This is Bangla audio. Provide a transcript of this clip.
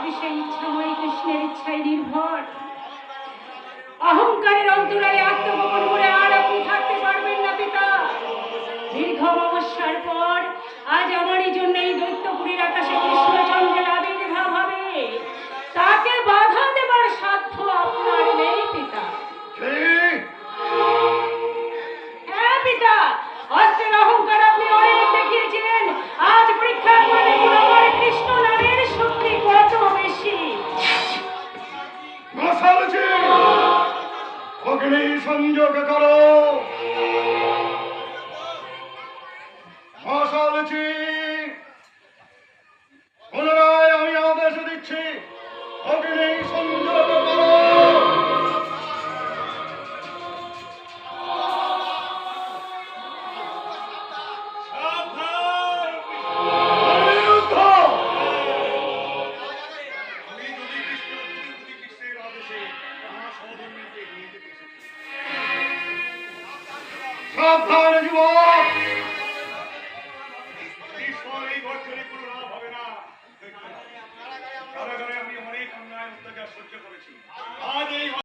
আমি সেই ইচ্ছাময় কৃষ্ণের ইচ্ছায় নির্ভর। অহংকারের অন্তরালে আত্মগোপন করে আর আপনি থাকতে পারবেন না পিতা। দীর্ঘ অমাবস্যার পর আজ আমারই জন্য এই দৈত্যপুরীর আকাশে কৃষ্ণচন্দ্রের আবির্ভাব হবে। তাকে বাধা দেবার সাধ্য আপনার নেই পিতা। হ্যাঁ পিতা, অস্ত্রের অহংকার আপনি অনেক দেখিয়েছিলেন। আজ পরীক্ষা করে দেখুন আমার কৃষ্ণ নামের শক্তি কত বেশি। অগ্নি সংযোগ করো। মশালচি, পুনরায় আমি আদেশ দিচ্ছি, অগ্নি সংযোগ করো। সাবধান যুবক, এই ঘর ছেড়ে কোনো লাভ হবে না। কারাগারে আমি অনেক অন্যায় অত্যাচার সহ্য করেছি। আজ এই